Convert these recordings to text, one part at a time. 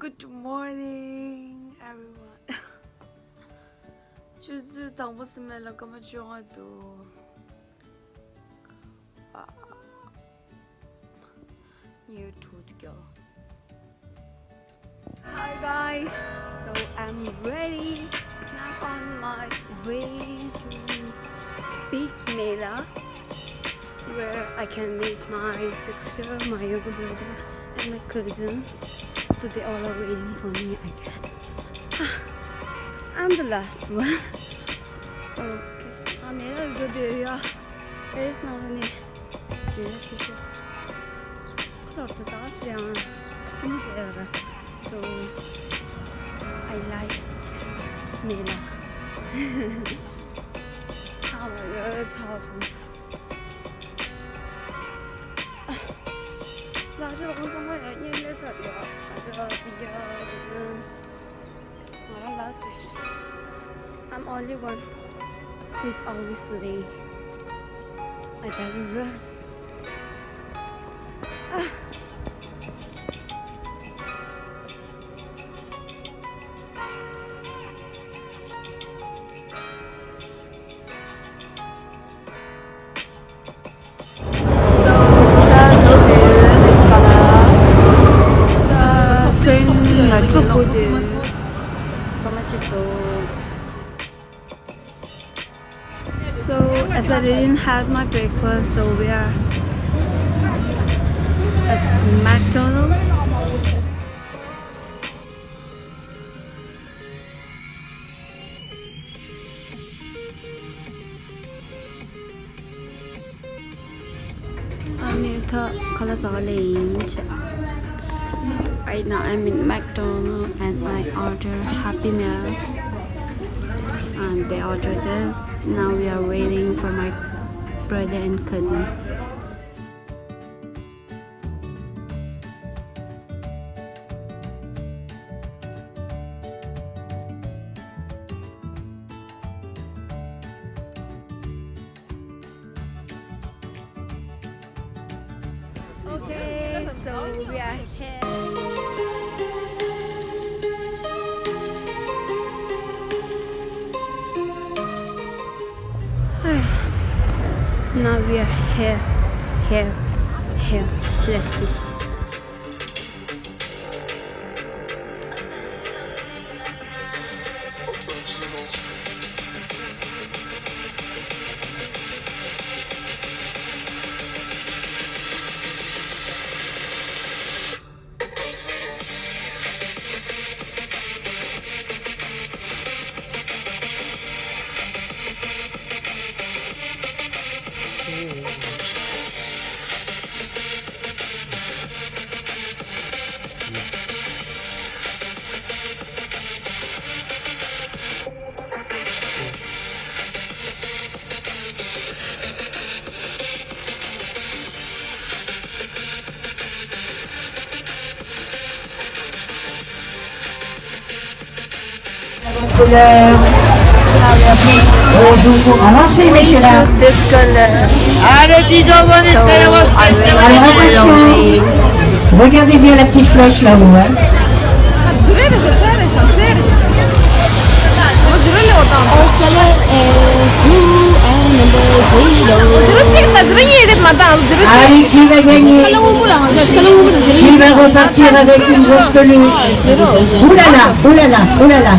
Good morning, everyone. 就是等不及了，根本就要读。You told girl. Hi guys, so I'm ready. Now on my way to Big Mela, where I can meet my sister, my younger brother, and my cousin. So they all are waiting for me again. I'm the last one. Okay. मेरा जो दिया, there is not any. मेरा चीज़ klart att Asien är so I like Mela. Jag tar så. 나중에 방송 왜 얘기해서 나중에 비디오 무슨 말할 수 있어. I'm only one who's always late. I better run. So as I didn't have my breakfast, so we are at McDonald's. Right now I'm in McDonald's and I order Happy Meal. And they ordered this. Now we are waiting for my brother and cousin. Okay, so we are here. Now we are here. Let's see. Bonjour, avancez messieurs dames. Allez, dis donc, on essaie de refaire. Alors attention, regardez bien la petite flèche là-haut. Hein. Allez, qui va gagner? Qui va repartir avec une grosse peluche? Oulala, oulala, oulala.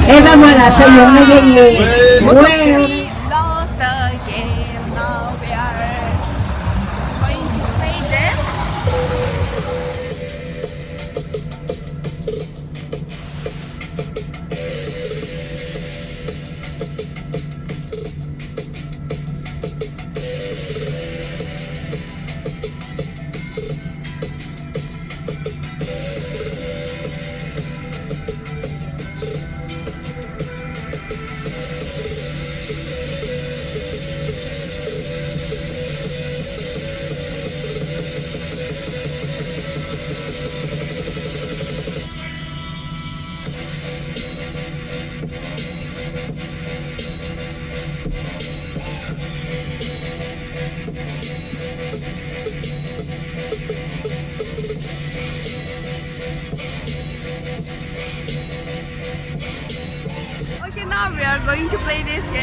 Et ben voilà, ça y est, on a gagné. Ouais. are going to play this game.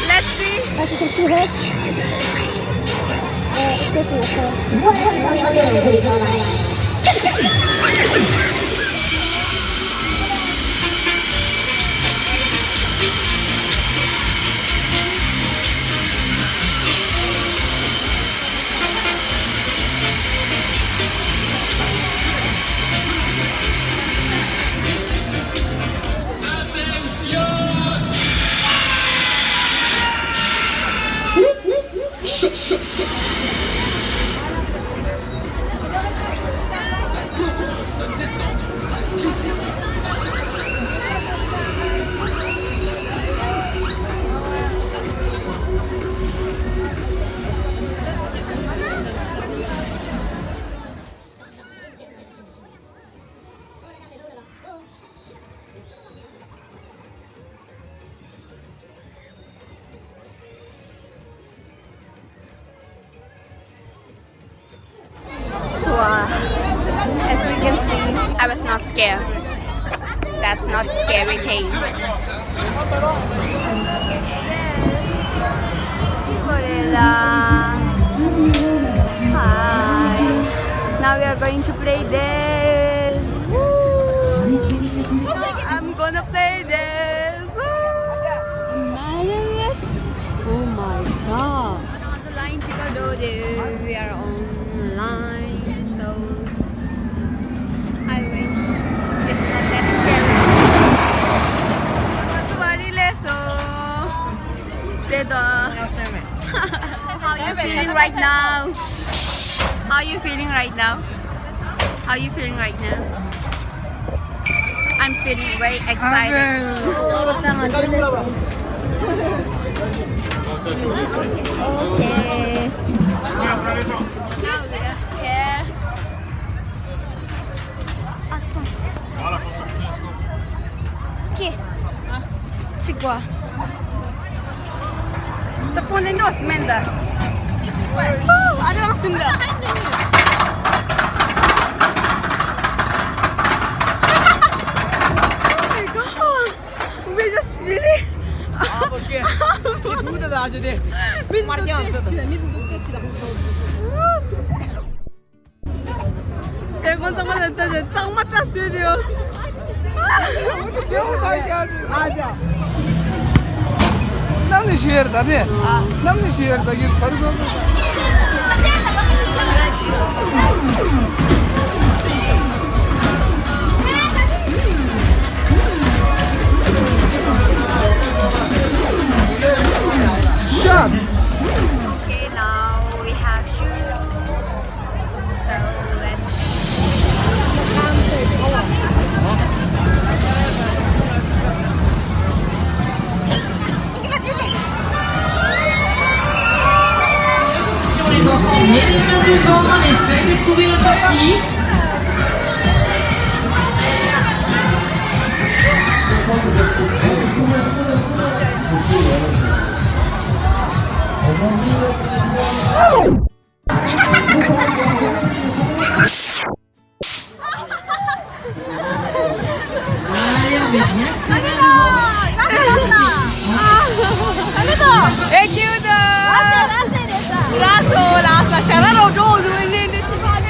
Let's see. Wow. As we can see, I was not scared. That's not scary thing. Gorilla. Hi. Now we are going to play this. Woo. I'm gonna play this. Imagine this. Oh my god. On the line to go there. We are online. So I wish it's not that scary. How are you feeling right now? How are you feeling right now? How are you feeling right now? I'm feeling very excited. Okay. Now we are here. Okay. Чего? Telefon ini Osman dah. Ada langsung dah. Oh my god. We just really. Okay. Itu dah aja deh. 대권 정말 됐다. 짱 맞자 스튜디오. Aja. Namni share da de. Namni share da git farz oldu. Shot. Okay, now we have shoes. So let's. Les enfants, mettez les mains devant, essayez de trouver la sortie. Allez, on est bien serré. 에 키우다. 라서 샤라로 조도 있는데 치마네.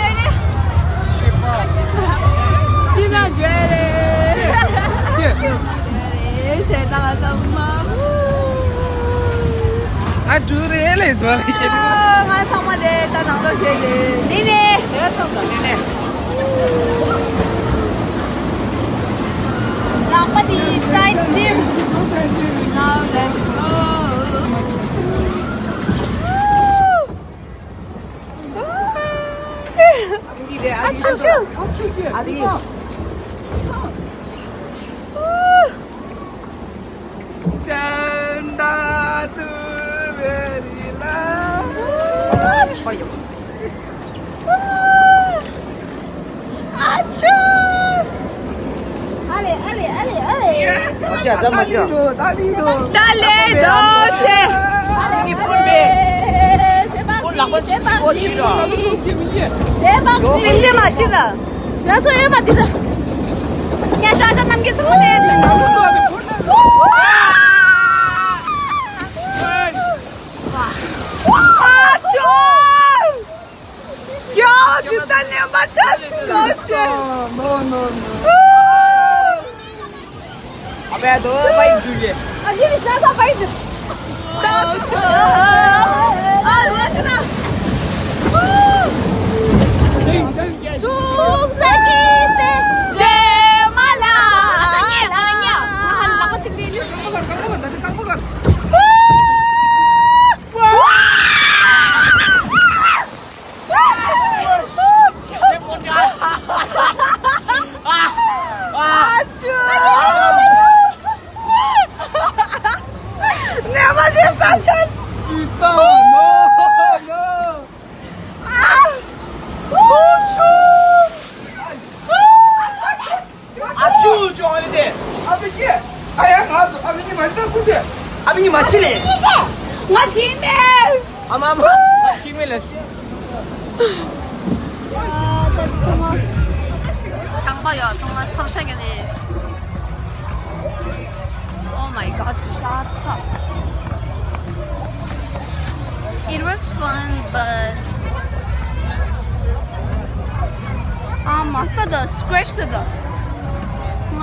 디나 제레. 예. 제가 정말. I do realize what it is. 아, 상마데 따당도 제레. 니네. 내가 쏜다. 니네. 라파디 sightseeing. Now let's go. 아추추. 아디고. Chanda tu verila. 아추. 알레 알레 알레 알레. Masya, sama dia. 달레 도체. Ini pun be. Pun lakon. Oh, sila. 대박. 쌤대 마시다. 지하철에 맞디다. 야, 샤샤 남겨 저번에. 야, 주단님 맞췄어. No. अबे दो bike जुड़े 아니, 나사 파이즈. 맞추나. 종사기 때 제말라. 나는요. 한 라고 찍히는. Never did such as. 아추 저 어디 아버지 아야 나도 아버지 맛있다 보지 아버지 마치네 마치네. 아마 마치메래 장봐요. 정말 섭샤게네. Oh my god, shut up. It was fun, but 맞다, scratched the.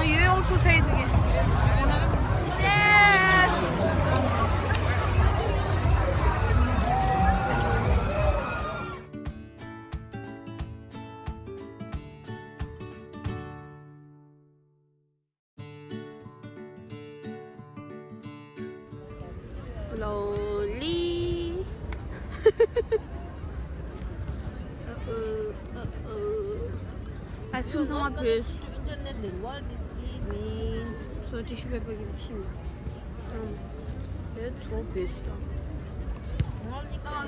얘 also say it again. Slowly. Açımsama pös. Min. Så till 20 på gilchim. Det är två pös då.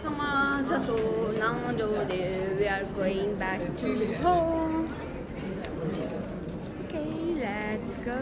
Sama saso nangjode. We are going back to home. Okay, let's go.